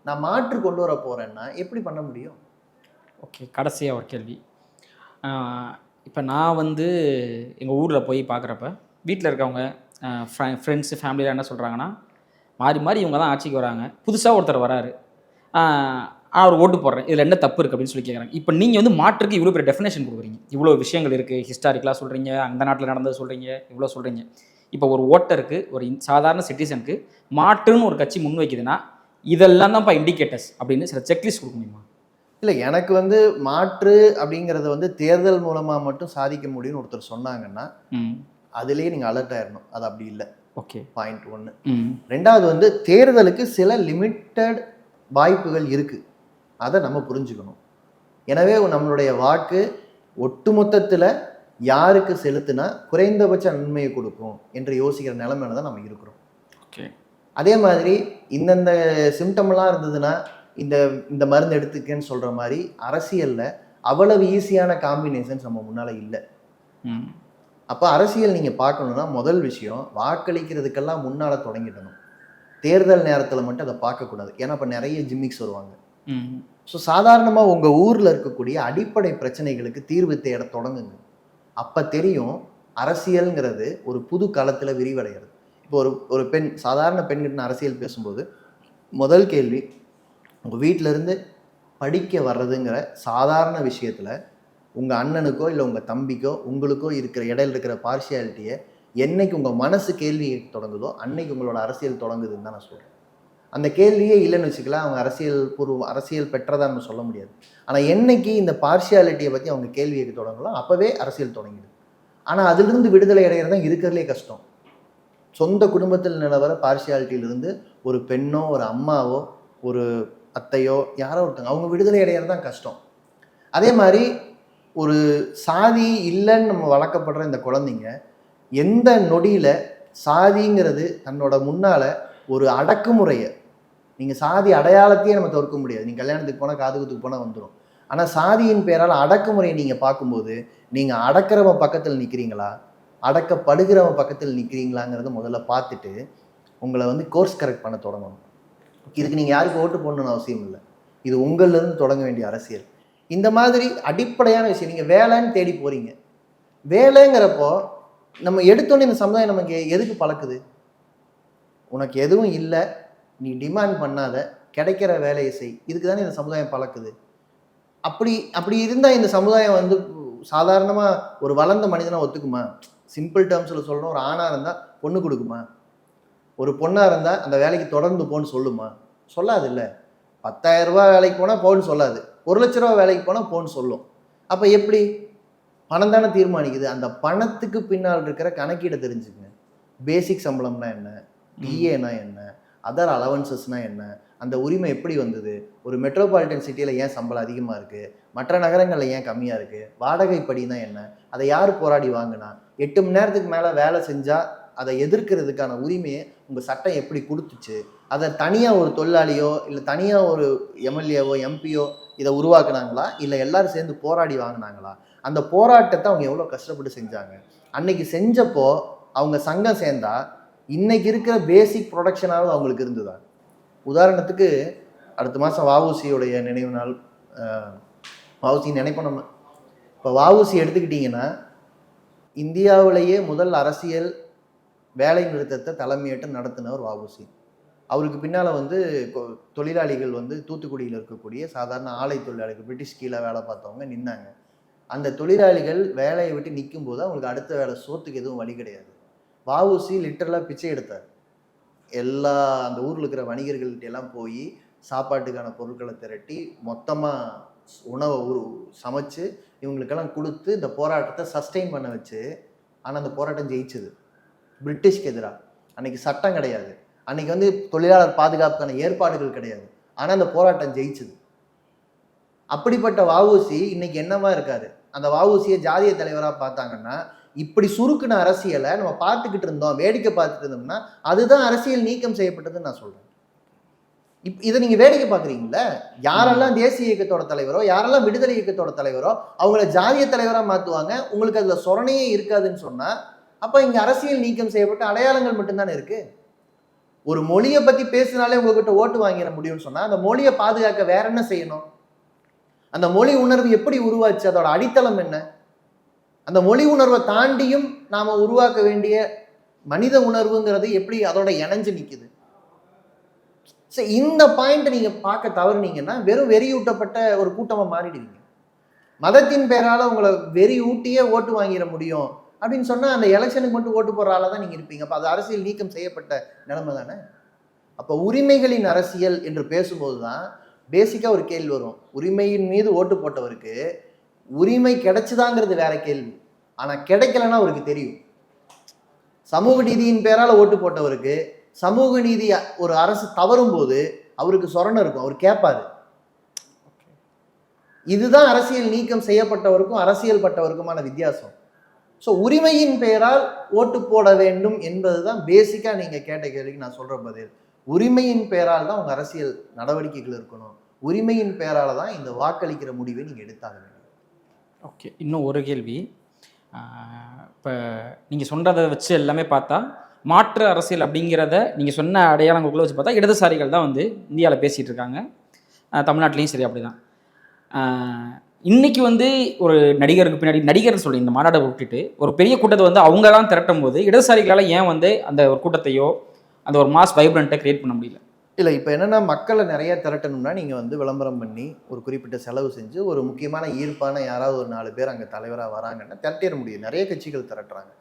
நான் மாற்று கொண்டு வர போறேன்னா எப்படி பண்ண முடியும்? ஓகே, கடைசியாக ஒரு கேள்வி. இப்போ நான் வந்து எங்கள் ஊரில் போய் பார்க்குறப்ப வீட்டில் இருக்கவங்க ஃப்ரெண்ட்ஸு ஃபேமிலியில் என்ன சொல்கிறாங்கன்னா, மாறி மாறி இவங்க தான் ஆட்சிக்கு வராங்க, புதுசாக ஒருத்தர் வராரு, அவர் ஓட்டு போடுறேன், இதில் என்ன தப்பு இருக்குது அப்படின்னு சொல்லி கேட்குறாங்க. இப்போ நீங்கள் வந்து மாற்றுக்கு இவ்வளோ பெரிய டெஃபினேஷன் கொடுக்குறீங்க, இவ்வளோ விஷயங்கள் இருக்குது, ஹிஸ்டாரிக்கலாக சொல்கிறீங்க, அந்த நாட்டில் நடந்தது சொல்கிறீங்க, இவ்வளோ சொல்கிறீங்க. இப்போ ஒரு ஓட்டருக்கு, ஒரு சாதாரண சிட்டிசனுக்கு மாற்றுன்னு ஒரு கட்சி முன்வைக்குதுன்னா இதெல்லாம் தான்ப்பா இண்டிகேட்டர்ஸ் அப்படின்னு சில செக்லிஸ்ட் கொடுக்க முடியுமா? இல்லை, எனக்கு வந்து மாற்று அப்படிங்கிறத வந்து தேர்தல் மூலமாக மட்டும் சாதிக்க முடியும்னு ஒருத்தர் சொன்னாங்கன்னா அதுலேயே நீங்கள் அலர்ட் ஆயிடணும். அது அப்படி இல்லை. Okay, point 1. 2வது வந்து தேர்தலுக்கு சில லிமிட்டட் வாய்ப்புகள் இருக்குது, அதை நம்ம புரிஞ்சுக்கணும். எனவே நம்மளுடைய வாக்கு ஒட்டுமொத்தத்தில் யாருக்கு செலுத்தினா குறைந்தபட்ச நன்மையை கொடுக்கும் என்று யோசிக்கிற நிலைமையில தான் நம்ம இருக்கிறோம். ஓகே, அதே மாதிரி இந்தந்த சிம்டம்லாம் இருந்ததுன்னா இந்த மருந்து எடுத்துக்கன்னு சொல்கிற மாதிரி அரசியலில் அவ்வளவு ஈஸியான காம்பினேஷன்ஸ் நம்ம முன்னால் இல்லை. அப்போ அரசியல் நீங்கள் பார்க்கணுன்னா முதல் விஷயம் வாக்களிக்கிறதுக்கெல்லாம் முன்னால் தொடங்கிடணும். தேர்தல் நேரத்தில் மட்டும் அதை பார்க்கக்கூடாது. ஏன்னா இப்போ நிறைய ஜிம்மிக்ஸ் வருவாங்க. ஸோ சாதாரணமாக உங்கள் ஊரில் இருக்கக்கூடிய அடிப்படை பிரச்சனைகளுக்கு தீர்வு தேட தொடங்குங்க. அப்போ தெரியும் அரசியல்ங்கிறது ஒரு புது களத்தில் விரிவடைகிறது. இப்போ ஒரு பெண், சாதாரண பெண்கிட்ட அரசியல் பேசும்போது முதல் கேள்வி, உங்கள் வீட்டிலேருந்து படிக்க வர்றதுங்கிற சாதாரண விஷயத்தில் உங்கள் அண்ணனுக்கோ இல்லை உங்கள் தம்பிக்கோ உங்களுக்கோ இருக்கிற இடையில இருக்கிற பார்ஷியாலிட்டியை என்னைக்கு உங்கள் மனசு கேள்வி தொடங்குதோ அன்னைக்கு உங்களோட அரசியல் தொடங்குதுன்னு தான் நான் சொல்கிறேன். அந்த கேள்வியே இல்லைன்னு வச்சுக்கலாம், அவங்க அரசியல் பெற்றதான்னு சொல்ல முடியாது. ஆனால் என்னைக்கு இந்த பார்ஷியாலிட்டியை பற்றி அவங்க கேள்வி கேட்க தொடங்கலாம் அப்போவே அரசியல் தொடங்கிடுது. ஆனால் அதிலிருந்து விடுதலை அடைகிறது தான் இருக்கிறதுலே கஷ்டம். சொந்த குடும்பத்தில் நிலவர பார்ஷியாலிட்டியிலிருந்து ஒரு பெண்ணோ ஒரு அம்மாவோ ஒரு அத்தையோ யாரோ ஒருத்தங்க அவங்க விடுதலை அடைகிறது தான் கஷ்டம். அதே மாதிரி ஒரு சாதி இல்லைன்னு நம்ம வளர்க்கப்படுற இந்த குழந்தைங்க எந்த நொடியில் சாதிங்கிறது தன்னோட முன்னால் ஒரு அடக்குமுறையை, நீங்கள் சாதி அடையாளத்தையே நம்ம தவிர்க்க முடியாது. நீங்கள் கல்யாணத்துக்கு போனால் காதுகுத்துக்கு போனால் வந்துடும். ஆனால் சாதியின் பேரால் அடக்குமுறையை நீங்கள் பார்க்கும்போது நீங்கள் அடக்கிறவன் பக்கத்தில் நிற்கிறீங்களா அடக்கப்படுகிறவன் பக்கத்தில் நிற்கிறீங்களாங்கிறத முதல்ல பார்த்துட்டு உங்களை வந்து கோர்ஸ் கரெக்ட் பண்ண தொடங்கணும். இதுக்கு நீங்கள் யாருக்கு ஓட்டு போடணும்னு அவசியம் இல்லை. இது உங்களிலிருந்து தொடங்க வேண்டிய அரசியல். இந்த மாதிரி அடிப்படையான விஷயம். நீங்கள் வேலைன்னு தேடி போகிறீங்க, வேலைங்கிறப்போ நம்ம எடுத்தோன்னே இந்த சமுதாயம் நமக்கு எதுக்கு பழக்குது? உனக்கு எதுவும் இல்லை, நீ டிமாண்ட் பண்ணாத, கிடைக்கிற வேலையை செய், இதுக்கு தானே இந்த சமுதாயம் பழக்குது. அப்படி இருந்தால் இந்த சமுதாயம் வந்து சாதாரணமாக ஒரு வளர்ந்த மனிதனாக ஒத்துக்குமா? சிம்பிள் டேர்ம்ஸில் சொல்லணும், ஒரு ஆணாக இருந்தால் பொண்ணு கொடுக்குமா? ஒரு பொண்ணாக இருந்தால் அந்த வேலைக்கு தொடர்ந்து போன்னு சொல்லுமா? சொல்லாது. இல்லை, 10,000 ரூபா வேலைக்கு போனால் போன்னு சொல்லாது, 1,00,000 ரூபா வேலைக்கு போனால் போன்னு சொல்லும். அப்போ எப்படி? பணம் தானே தீர்மானிக்குது. அந்த பணத்துக்கு பின்னால் இருக்கிற கணக்கீடை தெரிஞ்சுக்கங்க. பேசிக் சம்பளம்னா என்ன, டிஏனா என்ன, அதர் அலவன்சஸ்னால் என்ன, அந்த உரிமை எப்படி வந்தது, ஒரு மெட்ரோபாலிட்டன் சிட்டியில் ஏன் சம்பளம் அதிகமாக இருக்குது, மற்ற நகரங்களில் ஏன் கம்மியாக இருக்குது, வாடகை படினா என்ன, அதை யார் போராடி வாங்கினா, 8 மணி நேரத்துக்கு மேலே வேலை செஞ்சால் அதை எதிர்க்கிறதுக்கான உரிமையை உங்கள் சட்டம் எப்படி கொடுத்துச்சு? அதை தனியாக ஒரு தொழிலாளியோ இல்லை தனியாக ஒரு எம்எல்ஏவோ எம்பியோ இதை உருவாக்குனாங்களா, இல்லை எல்லாரும் சேர்ந்து போராடி வாங்கினாங்களா? அந்த போராட்டத்தை அவங்க எவ்வளோ கஷ்டப்பட்டு செஞ்சாங்க? அன்னைக்கு செஞ்சப்போ அவங்க சங்கம் சேர்ந்தா இன்னைக்கு இருக்கிற பேசிக் ப்ரொடக்ஷனாவது அவங்களுக்கு இருந்ததா? உதாரணத்துக்கு அடுத்த மாதம் வஉசியோடைய நினைவு நாள். வஉசி நினைப்போம் நம்ம. இப்போ வஉசி எடுத்துக்கிட்டிங்கன்னா இந்தியாவிலேயே முதல் அரசியல் வேலை நிறுத்தத்தை தலைமையேற்று நடத்தினவர் வஉசி. அவருக்கு பின்னால் வந்து தொழிலாளிகள் வந்து தூத்துக்குடியில் இருக்கக்கூடிய சாதாரண ஆலை தொழிலாளிகள், பிரிட்டிஷ் கீழே வேலை பார்த்தவங்க நின்னாங்க. அந்த தொழிலாளிகள் வேலையை விட்டு நிற்கும் போது அவங்களுக்கு அடுத்த வேலை சோத்துக்கு எதுவும் வழி கிடையாது. வஉசி லிட்டரலாக பிச்சை எடுத்தார். எல்லா அந்த ஊரில் இருக்கிற வணிகர்கள்ட்ட எல்லாம் போய் சாப்பாட்டுக்கான பொருட்களை திரட்டி மொத்தமாக உணவை சமைச்சு இவங்களுக்கெல்லாம் கொடுத்து இந்த போராட்டத்தை சஸ்டெயின் பண்ண வச்சு. ஆனால் அந்த போராட்டம் ஜெயிச்சது பிரிட்டிஷ்க்கு எதிராக. அன்னைக்கு சட்டம் கிடையாது, அன்னைக்கு வந்து தொழிலாளர் பாதுகாப்புக்கான ஏற்பாடுகள் கிடையாது. ஆனால் அந்த போராட்டம் ஜெயிச்சது. அப்படிப்பட்ட வஉசி இன்னைக்கு என்னவா இருக்காரு? அந்த வஉசியை ஜாதிய தலைவராக பார்த்தாங்கன்னா, இப்படி சுருக்குன அரசியலை நம்ம பார்த்துக்கிட்டு இருந்தோம், வேடிக்கை பார்த்துட்டு இருந்தோம்னா அதுதான் அரசியல் நீக்கம் செய்யப்பட்டதுன்னு நான் சொல்றேன். இதை நீங்க வேடிக்கை பார்க்குறீங்களா? யாரெல்லாம் தேசிய இயக்கத்தோட தலைவரோ, யாரெல்லாம் விடுதலை இயக்கத்தோட தலைவரோ அவங்கள ஜாதிய தலைவராக மாற்றுவாங்க. உங்களுக்கு அதுல சொரணையே இருக்காதுன்னு சொன்னா அப்ப இங்க அரசியல் நீக்கம் செய்யப்பட்ட அடையாளங்கள் மட்டும்தானே இருக்கு. ஒரு மொழியை பத்தி பேசினாலே உங்ககிட்ட ஓட்டு வாங்கிட முடியும்னு சொன்னா அந்த மொழியை பாதுகாக்க வேற என்ன செய்யணும்? அந்த மொழி உணர்வு எப்படி உருவாச்சு? அதோட அடித்தளம் என்ன? அந்த மொழி உணர்வை தாண்டியும் நாம உருவாக்க வேண்டிய மனித உணர்வுங்கிறது எப்படி அதோட இணைஞ்சு நிக்குது? இந்த பாயிண்ட் நீங்க பார்க்க தவறுனீங்கன்னா வெறும் வெறியூட்டப்பட்ட ஒரு கூட்டமா மாறிடுவீங்க. மதத்தின் பேரால உங்களை வெறி ஊட்டியே ஓட்டு வாங்கிட முடியும் அப்படின்னு சொன்னா அந்த எலெக்ஷனுக்கு மட்டும் ஓட்டு போடுற ஆளா தான் நீங்க இருப்பீங்க. அப்ப அது அரசியல் நீக்கம் செய்யப்பட்ட நிலைமை தானே. அப்ப உரிமைகளின் அரசியல் என்று பேசும்போது தான் பேசிக்கா ஒரு கேள்வி வரும். உரிமையின் மீது ஓட்டு போட்டவருக்கு உரிமை கிடைச்சுதாங்கிறது வேற கேள்வி. ஆனா கிடைக்கலன்னா அவருக்கு தெரியும். சமூக நீதியின் பேரால ஓட்டு போட்டவருக்கு சமூக நீதி ஒரு அரசு தவறும் போது அவருக்கு சொரணை இருக்கும், அவர் கேட்பாரு. இதுதான் அரசியல் நீக்கம் செய்யப்பட்டவருக்கும் அரசியல் பட்டவருக்குமான வித்தியாசம். ஸோ உரிமையின் பெயரால் ஓட்டு போட வேண்டும் என்பதுதான் பேசிக்கா நீங்க கேட்ட கேள்விக்கு நான் சொல்ற பதில். உரிமையின் பெயரால் தான் உங்க அரசியல் நடவடிக்கைகள் இருக்கணும். உரிமையின் பெயரால தான் இந்த வாக்களிக்கிற முடிவை நீங்க எடுத்தாக வேண்டும். ஓகே, இன்னும் ஒரு கேள்வி. இப்போ நீங்கள் சொல்கிறத வச்சு எல்லாமே பார்த்தா மாற்று அரசியல் அப்படிங்கிறத நீங்கள் சொன்ன அடையாளங்களுக்குள்ள வச்சு பார்த்தா இடதுசாரிகள் தான் வந்து இந்தியாவில் பேசிகிட்டு இருக்காங்க. தமிழ்நாட்டிலையும் சரி அப்படி தான். இன்றைக்கி வந்து ஒரு நடிகருக்கு பின்னாடி நடிகர்னு சொல்லி இந்த மாநாட்டை விட்டுட்டு ஒரு பெரிய கூட்டத்தை வந்து அவங்க தான் திரட்டும் போது இடதுசாரிகளால் ஏன் வந்து அந்த ஒரு கூட்டத்தையோ அந்த ஒரு மாஸ் வைப்ரண்ட்டை கிரியேட் பண்ண முடியல? இல்லை, இப்போ என்னென்னா மக்களை நிறைய திரட்டணும்னா நீங்கள் வந்து விளம்பரம் பண்ணி ஒரு குறிப்பிட்ட செலவு செஞ்சு ஒரு முக்கியமான ஈர்ப்பான யாராவது ஒரு 4 பேர் அங்கே தலைவராக வராங்கன்னா திரட்டிட முடியும். நிறைய கட்சிகள் திரட்டுறாங்க.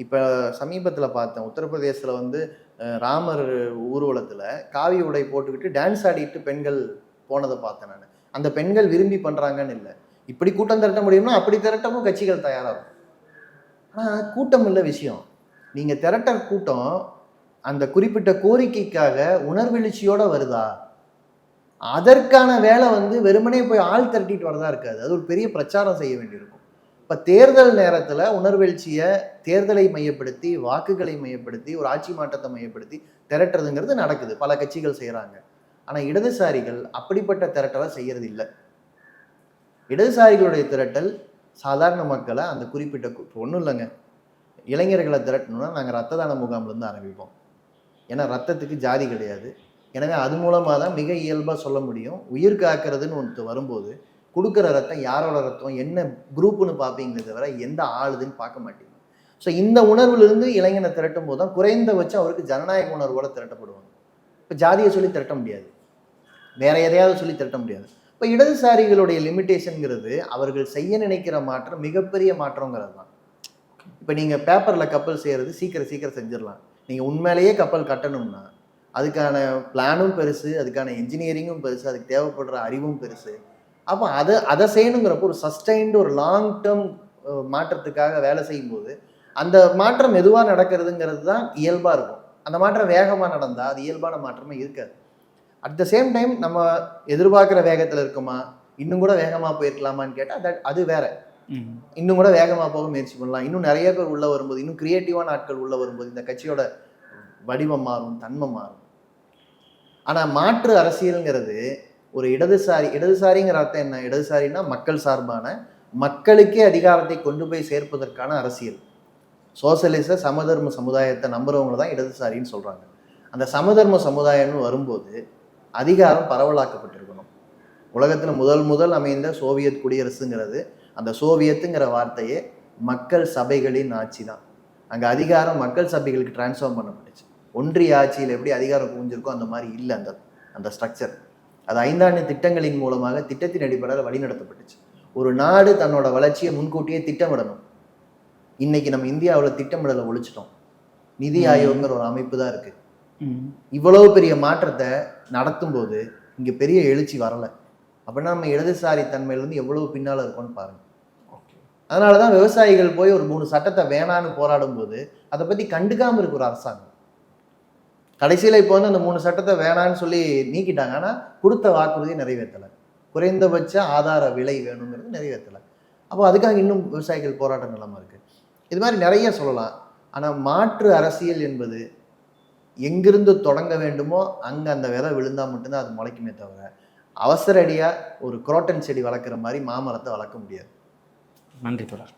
இப்போ சமீபத்தில் பார்த்தேன், உத்தரப்பிரதேசத்தில் வந்து ராமர் ஊர்வலத்தில் காவி உடை போட்டுக்கிட்டு டான்ஸ் ஆடிட்டு பெண்கள் போனதை பார்த்தேன் நான். அந்த பெண்கள் விரும்பி பண்ணுறாங்கன்னு இல்லை, இப்படி கூட்டம் திரட்ட முடியும்னா அப்படி திரட்டவும் கட்சிகள் தயாராகும். ஆனால் கூட்டம் இல்லை விஷயம். நீங்கள் திரட்ட கூட்டம் அந்த குறிப்பிட்ட கோரிக்கைக்காக உணர்வெழுச்சியோட வருதா? அதற்கான வேலை வந்து வெறுமனே போய் ஆள் திரட்டிட்டு வரதா இருக்காது. அது ஒரு பெரிய பிரச்சாரம் செய்ய வேண்டியிருக்கும். இப்போ தேர்தல் நேரத்தில் உணர்வெழுச்சியை தேர்தலை மையப்படுத்தி, வாக்குகளை மையப்படுத்தி, ஒரு ஆட்சி மாற்றத்தை மையப்படுத்தி திரட்டுறதுங்கிறது நடக்குது, பல கட்சிகள் செய்கிறாங்க. ஆனால் இடதுசாரிகள் அப்படிப்பட்ட திரட்டலை செய்யறது இல்லை. இடதுசாரிகளுடைய திரட்டல் சாதாரண மக்களை அந்த குறிப்பிட்ட ஒன்றும் இல்லைங்க, இளைஞர்களை திரட்டணும்னா நாங்கள் ரத்த தான முகாம்லேருந்து ஆரம்பிப்போம். ஏன்னா ரத்தத்துக்கு ஜாதி கிடையாது. எனவே அது மூலமாக தான் மிக இயல்பாக சொல்ல முடியும். உயிர் காக்கிறதுன்னு ஒன்று வரும்போது கொடுக்குற ரத்தம் யாரோட ரத்தம் என்ன குரூப்புன்னு பார்ப்பீங்களே தவிர எந்த ஆளுதுன்னு பார்க்க மாட்டீங்க. ஸோ இந்த உணர்வுலேருந்து இளைஞனை திரட்டும் போது தான் குறைந்தபட்சம் அவருக்கு ஜனநாயக உணர்வோட திரட்டப்படுவாங்க. இப்போ ஜாதியை சொல்லி திரட்ட முடியாது, வேற எதையாவது சொல்லி திரட்ட முடியாது. இப்போ இடதுசாரிகளுடைய லிமிட்டேஷனுங்கிறது அவர்கள் செய்ய நினைக்கிற மாற்றம் மிகப்பெரிய மாற்றங்கிறது தான். இப்போ நீங்கள் பேப்பரில் கப்பல் செய்கிறது சீக்கிரம் செஞ்சிடலாம். நீங்கள் உண்மையிலேயே கப்பல் கட்டணும்னா அதுக்கான பிளானும் பெருசு, அதுக்கான என்ஜினியரிங்கும் பெருசு, அதுக்கு தேவைப்படுற அறிவும் பெருசு. அப்போ அதை செய்யணுங்கிறப்போ ஒரு சஸ்டைன்டு ஒரு லாங் டேர்ம் மாற்றத்துக்காக வேலை செய்யும்போது அந்த மாற்றம் மெதுவாக நடக்கிறதுங்கிறது தான் இயல்பாக இருக்கும். அந்த மாற்றம் வேகமாக நடந்தால் அது இயல்பான மாற்றமே இருக்காது. அட் த சேம் டைம் நம்ம எதிர்பார்க்குற வேகத்தில் இருக்குமா, இன்னும் கூட வேகமாக போயிருக்கலாமான்னு கேட்டால் அது வேற. இன்னும் கூட வேகமாக போக முயற்சி பண்ணலாம். இன்னும் நிறைய பேர் உள்ள வரும்போது, இன்னும் கிரியேட்டிவான ஆட்கள் உள்ள வரும்போது இந்த கட்சியோட வடிவம் மாறும், தன்மை மாறும். ஆனா மாற்று அரசியல்ங்கிறது ஒரு இடதுசாரிங்கிற அர்த்தம் என்ன? இடதுசாரின்னா மக்கள் சார்பான, மக்களுக்கே அதிகாரத்தை கொண்டு போய் சேர்ப்பதற்கான அரசியல். சோசலிச சமதர்ம சமுதாயத்தை நம்புறவங்க தான் இடதுசாரின்னு சொல்றாங்க. அந்த சமதர்ம சமுதாயம்னு வரும்போது அதிகாரம் பரவலாக்கப்பட்டிருக்கணும். உலகத்துல முதல் அமைந்த சோவியத் குடியரசுங்கிறது, அந்த சோவியத்துங்கிற வார்த்தையே மக்கள் சபைகளின் ஆட்சி தான். அங்க அதிகாரம் மக்கள் சபைகளுக்கு டிரான்ஸ்ஃபார்ம் பண்ணப்பட்டுச்சு. ஒன்றிய ஆட்சியில் எப்படி அதிகாரம் குவிஞ்சிருக்கோ அந்த மாதிரி இல்லை அந்த ஸ்ட்ரக்சர். அது 5 ஆண்டு திட்டங்களின் மூலமாக திட்டத்தின் அடிப்படையில் வழிநடத்தப்பட்டுச்சு. ஒரு நாடு தன்னோட வளர்ச்சியை முன்கூட்டியே திட்டமிடணும். இன்னைக்கு நம்ம இந்தியாவில் திட்டமிடலை ஒழிச்சிட்டோம். நிதி ஆயோக்ங்கிற ஒரு அமைப்பு தான் இருக்கு. இவ்வளவு பெரிய மாற்றத்தை நடத்தும் போது இங்க பெரிய எழுச்சி வரல. அப்படின்னா நம்ம இடதுசாரி தன்மையிலிருந்து எவ்வளவு பின்னால இருக்கோம்னு பாருங்க. அதனாலதான் விவசாயிகள் போய் ஒரு 3 சட்டத்தை வேணான்னு போராடும் போது அதை பத்தி கண்டுக்காம இருக்கு ஒரு அரசாங்கம். கடைசியில இப்போ வந்து அந்த 3 சட்டத்தை வேணான்னு சொல்லி நீக்கிட்டாங்க. ஆனா கொடுத்த வாக்குறுதியை நிறைவேற்றலை. குறைந்தபட்ச ஆதார விலை வேணுங்கிறது நிறைவேற்றலை. அப்போ அதுக்காக இன்னும் விவசாயிகள் போராட்ட நிலைமை இருக்கு. இது மாதிரி நிறைய சொல்லலாம். ஆனா மாற்று அரசியல் என்பது எங்கிருந்து தொடங்க வேண்டுமோ அங்க அந்த விதை விழுந்தா மட்டும்தான் அது முளைக்குமே தவிர அவசர அடியா ஒரு குரோட்டன் செடி வளர்க்குற மாதிரி மாமரத்தை வளர்க்க முடியாது. நன்றி தொடர்.